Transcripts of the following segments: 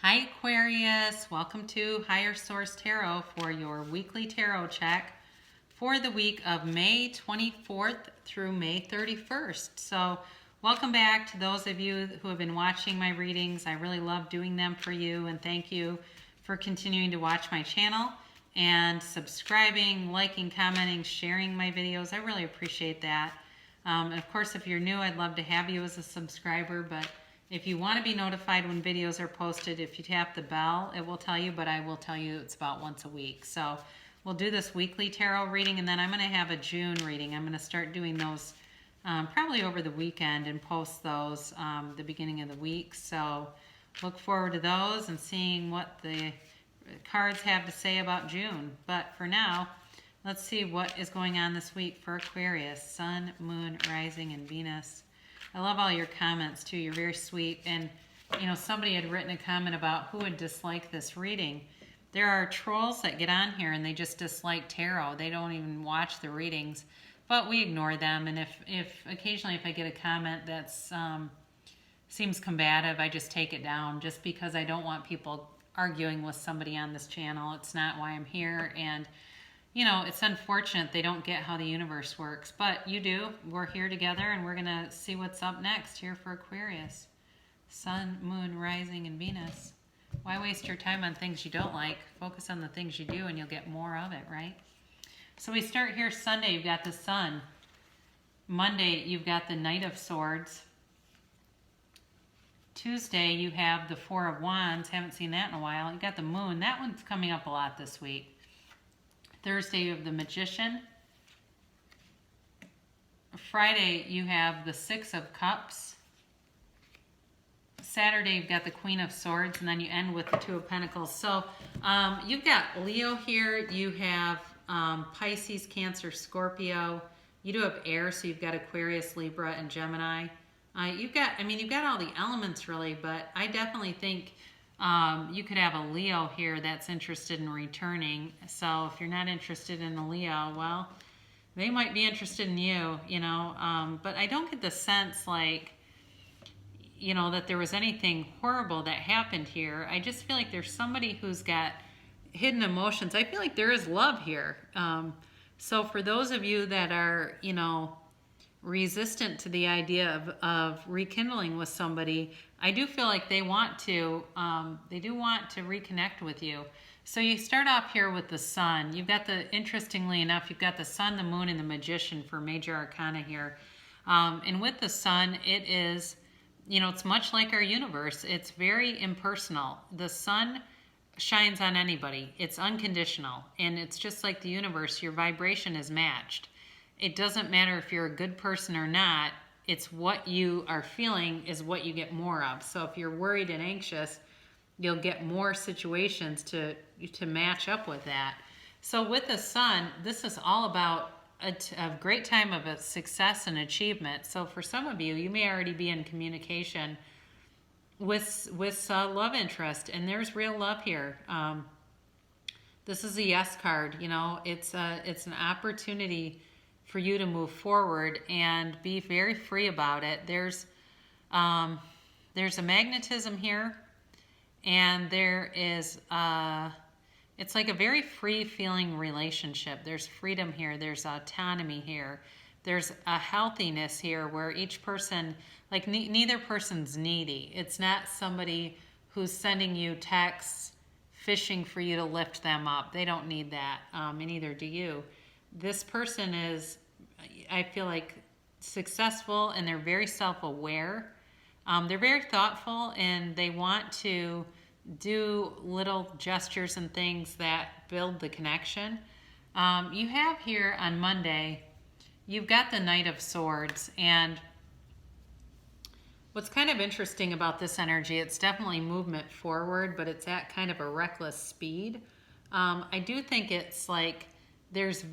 Hi Aquarius, welcome to Higher Source Tarot for your weekly tarot check for the week of May 24th through May 31st. So welcome back to those of you who have been watching my readings. I really love doing them for you, and thank you for continuing to watch my channel and subscribing, liking, commenting, sharing my videos. I really appreciate that. And of course, if you're new, I'd love to have you as a subscriber, but if you want to be notified when videos are posted, if you tap the bell, it will tell you, but I will tell you it's about once a week. So we'll do this weekly tarot reading, and then I'm going to have a June reading. I'm going to start doing those probably over the weekend and post those the beginning of the week. So look forward to those and seeing what the cards have to say about June. But for now, let's see what is going on this week for Aquarius. Sun, Moon, Rising, and Venus. I love all your comments too. You're very sweet. And you know, somebody had written a comment about who would dislike this reading. There are trolls that get on here and they just dislike tarot. They don't even watch the readings, but we ignore them. And if occasionally if I get a comment that's seems combative, I just take it down, just because I don't want people arguing with somebody on this channel. It's not why I'm here. And you know, it's unfortunate they don't get how the universe works, but you do. We're here together, and we're going to see what's up next here for Aquarius. Sun, Moon, Rising, and Venus. Why waste your time on things you don't like? Focus on the things you do, and you'll get more of it, right? So we start here Sunday. You've got the Sun. Monday, you've got the Knight of Swords. Tuesday, you have the Four of Wands. Haven't seen that in a while. You've got the Moon. That one's coming up a lot this week. Thursday, you have the Magician. Friday, you have the Six of Cups. Saturday, you've got the Queen of Swords, and then you end with the Two of Pentacles. So you've got Leo here. You have Pisces, Cancer, Scorpio. You do have air, so you've got Aquarius, Libra, and Gemini. You've got all the elements really, but I definitely think you could have a Leo here that's interested in returning. So if you're not interested in a Leo, well, they might be interested in you, you know. But I don't get the sense like, you know, that there was anything horrible that happened here. I just feel like there's somebody who's got hidden emotions. I feel like there is love here. So for those of you that are, you know, resistant to the idea of rekindling with somebody, I do feel like they do want to reconnect with you. So you start off here with the Sun. You've got interestingly enough, you've got the Sun, the Moon, and the Magician for major arcana here. And with the Sun, it is, you know, it's much like our universe. It's very impersonal. The Sun shines on anybody. It's unconditional. And it's just like the universe, your vibration is matched. It doesn't matter if you're a good person or not. It's what you are feeling is what you get more of. So if you're worried and anxious, you'll get more situations to match up with that. So with the Sun, this is all about a great time of success and achievement. So for some of you, you may already be in communication with love interest, and there's real love here. This is a yes card. You know, it's an opportunity for you to move forward and be very free about it. There's a magnetism here, and there is it's like a very free feeling relationship. There's freedom here. There's autonomy here. There's a healthiness here where each person, like neither person's needy. It's not somebody who's sending you texts, fishing for you to lift them up. They don't need that, and neither do you. This person is, I feel like, successful, and they're very self-aware. They're very thoughtful, and they want to do little gestures and things that build the connection. You have here on Monday, you've got the Knight of Swords, and what's kind of interesting about this energy, it's definitely movement forward, but it's at kind of a reckless speed. I do think it's like there's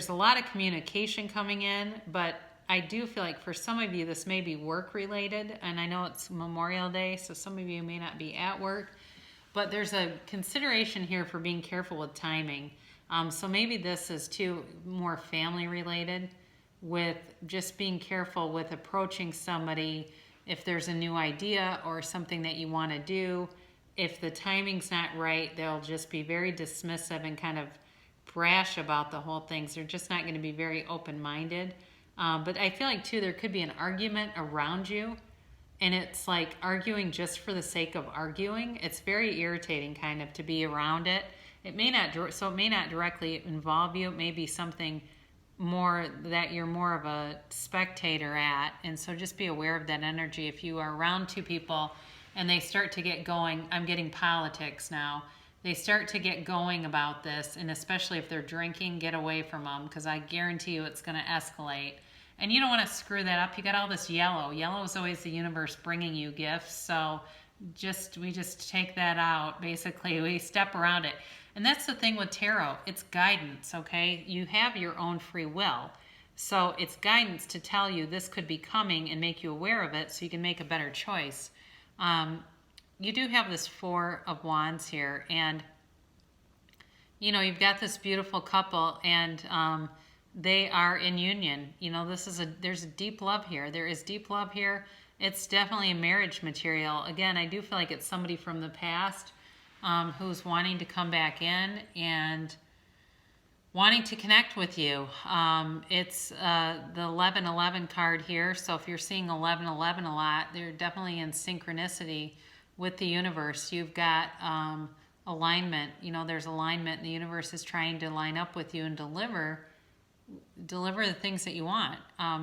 a lot of communication coming in, but I do feel like for some of you, this may be work related. And I know it's Memorial Day, so some of you may not be at work, but there's a consideration here for being careful with timing. So maybe this is too more family related, with just being careful with approaching somebody if there's a new idea or something that you want to do, if the timing's not right, they'll just be very dismissive and kind of brash about the whole thing. So they're just not going to be very open-minded. But I feel like, too, there could be an argument around you, and it's like arguing just for the sake of arguing. It's very irritating kind of to be around it. It may not directly involve you. It may be something more that you're more of a spectator at. And so just be aware of that energy. If you are around two people and they start to get going, I'm getting politics now. They start to get going about this, and especially if they're drinking, get away from them, because I guarantee you it's going to escalate. And you don't want to screw that up. You got all this yellow. Yellow is always the universe bringing you gifts. So we just take that out. Basically, we step around it. And that's the thing with tarot. It's guidance, okay? You have your own free will. So it's guidance to tell you this could be coming and make you aware of it so you can make a better choice. You do have this Four of Wands here. And, you've got this beautiful couple, and they are in union. There's a deep love here. There is deep love here. It's definitely a marriage material. Again, I do feel like it's somebody from the past who's wanting to come back in and wanting to connect with you. It's the 1111 card here. So if you're seeing 1111 a lot, they're definitely in synchronicity with the universe. You've got alignment. There's alignment, and the universe is trying to line up with you and deliver the things that you want.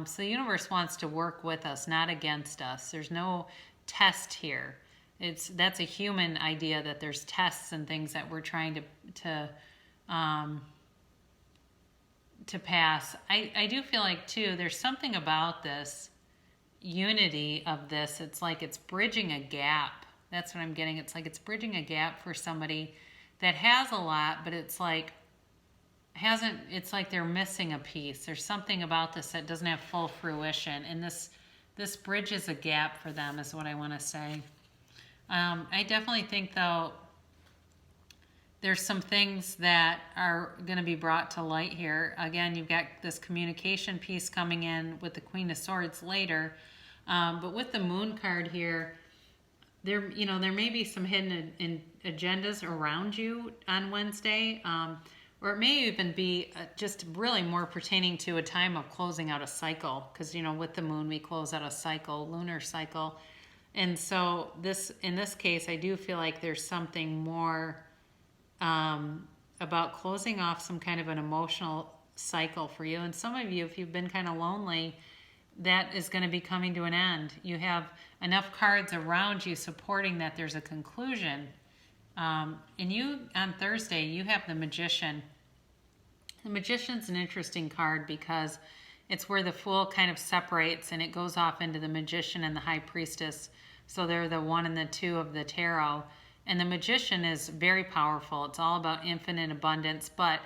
So the universe wants to work with us, not against us. There's no test here. That's a human idea that there's tests and things that we're trying to pass. I do feel like, too, there's something about this unity of this. It's like it's bridging a gap. That's what I'm getting. It's like it's bridging a gap for somebody that has a lot, but it's like they're missing a piece. There's something about this that doesn't have full fruition, and this bridges a gap for them, is what I want to say. I definitely think, though, there's some things that are going to be brought to light here. Again, you've got this communication piece coming in with the Queen of Swords later, but with the Moon card here, there may be some hidden agendas around you on Wednesday. Or it may even be just really more pertaining to a time of closing out a cycle. Because, with the moon, we close out a cycle, lunar cycle. And so in this case, I do feel like there's something more about closing off some kind of an emotional cycle for you. And some of you, if you've been kind of lonely, that is going to be coming to an end. You have enough cards around you supporting that there's a conclusion. And on Thursday, you have the Magician. The Magician's an interesting card because it's where the Fool kind of separates, and it goes off into the Magician and the High Priestess. So they're the 1 and the 2 of the tarot. And the Magician is very powerful. It's all about infinite abundance. But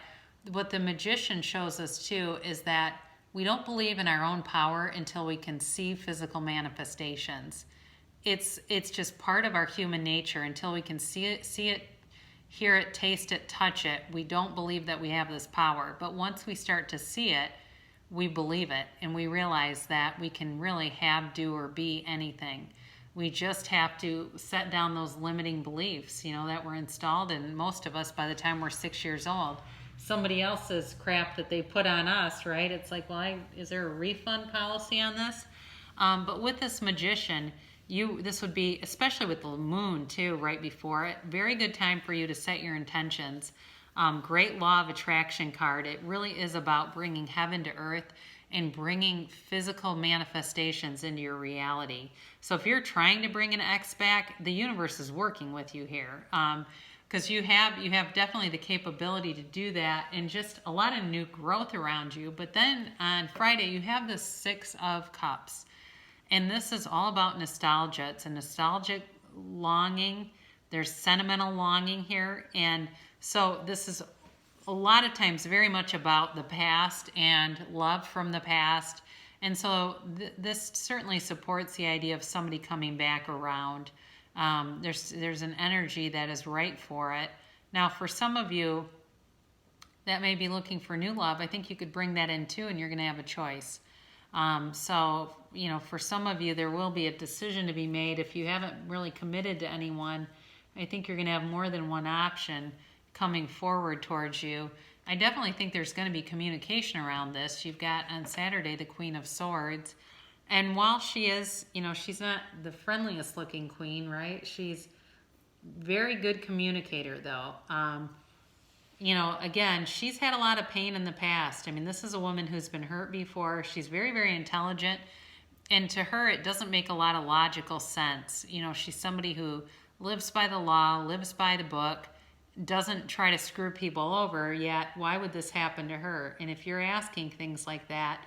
what the Magician shows us, too, is that we don't believe in our own power until we can see physical manifestations. It's just part of our human nature. Until we can see it, hear it, taste it, touch it, we don't believe that we have this power. But once we start to see it, we believe it, and we realize that we can really have, do, or be anything. We just have to set down those limiting beliefs, that were installed in most of us by the time we're 6 years old. Somebody else's crap that they put on us, right? It's like, well, is there a refund policy on this? But with this Magician, this would be, especially with the moon too, right before it, very good time for you to set your intentions. Great law of attraction card. It really is about bringing heaven to earth and bringing physical manifestations into your reality. So if you're trying to bring an ex back, the universe is working with you here. Because you have definitely the capability to do that, and just a lot of new growth around you. But then on Friday, you have the 6 of Cups. And this is all about nostalgia. It's a nostalgic longing. There's sentimental longing here. And so this is a lot of times very much about the past and love from the past. And so this certainly supports the idea of somebody coming back around. There's an energy that is right for it. Now, for some of you that may be looking for new love, I think you could bring that in too, and you're going to have a choice. So, you know, for some of you, there will be a decision to be made. If you haven't really committed to anyone, I think you're going to have more than one option coming forward towards you. I definitely think there's going to be communication around this. You've got on Saturday the Queen of Swords. And while she is, you know, she's not the friendliest looking queen, right? She's very good communicator though. You know, again, she's had a lot of pain in the past. I mean, this is a woman who's been hurt before. She's very, very intelligent. And to her, it doesn't make a lot of logical sense. You know, she's somebody who lives by the law, lives by the book, doesn't try to screw people over, yet why would this happen to her? And if you're asking things like that,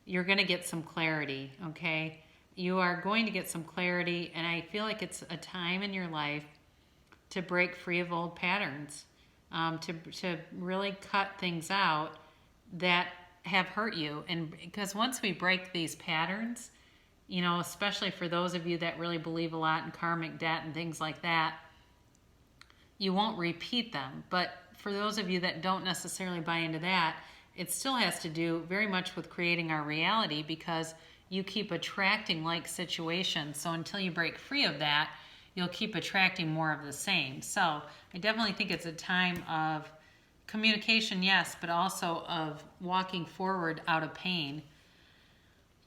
you're going to get some clarity, okay? You are going to get some clarity, and I feel like it's a time in your life to break free of old patterns, to really cut things out that have hurt you. And because once we break these patterns, you know, especially for those of you that really believe a lot in karmic debt and things like that, you won't repeat them. But for those of you that don't necessarily buy into that, it still has to do very much with creating our reality, because you keep attracting like situations. So until you break free of that, you'll keep attracting more of the same. So I definitely think it's a time of communication, yes, but also of walking forward out of pain.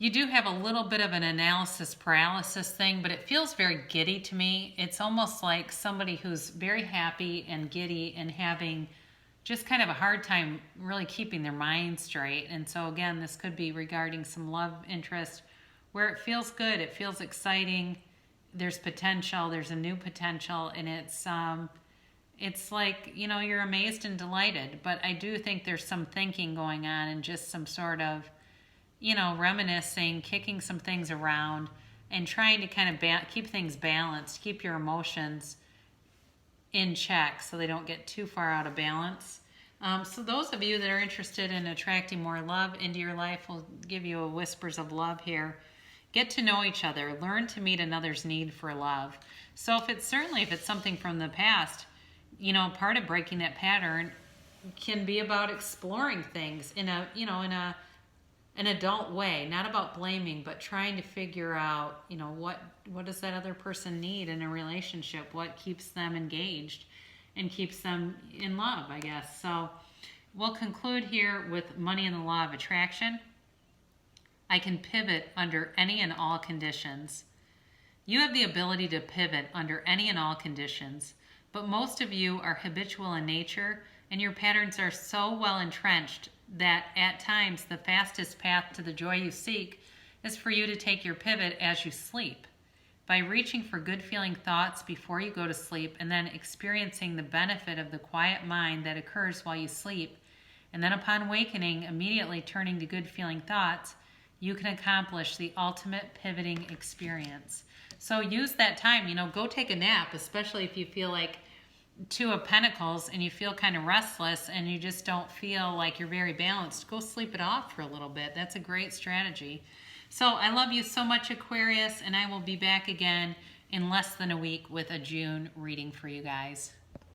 You do have a little bit of an analysis paralysis thing, but it feels very giddy to me. It's almost like somebody who's very happy and giddy and having just kind of a hard time really keeping their mind straight. And so again, this could be regarding some love interest where it feels good, it feels exciting, there's potential, there's a new potential, and it's like, you know, you're amazed and delighted. But I do think there's some thinking going on and just some sort of, you know, reminiscing, kicking some things around, and trying to kind of keep things balanced, keep your emotions in check so they don't get too far out of balance. So those of you that are interested in attracting more love into your life, will give you a whispers of love here. Get to know each other. Learn to meet another's need for love. So if it's something from the past, you know, part of breaking that pattern can be about exploring things in an adult way, not about blaming, but trying to figure out, you know, what does that other person need in a relationship? What keeps them engaged and keeps them in love, I guess. So we'll conclude here with money and the law of attraction. I can pivot under any and all conditions. You have the ability to pivot under any and all conditions, but most of you are habitual in nature, and your patterns are so well entrenched that at times the fastest path to the joy you seek is for you to take your pivot as you sleep. By reaching for good feeling thoughts before you go to sleep, and then experiencing the benefit of the quiet mind that occurs while you sleep, and then upon awakening, immediately turning to good feeling thoughts, you can accomplish the ultimate pivoting experience. So use that time, you know, go take a nap, especially if you feel like Two of Pentacles and you feel kind of restless and you just don't feel like you're very balanced. Go sleep it off for a little bit. That's a great strategy. So I love you so much, Aquarius, and I will be back again in less than a week with a June reading for you guys.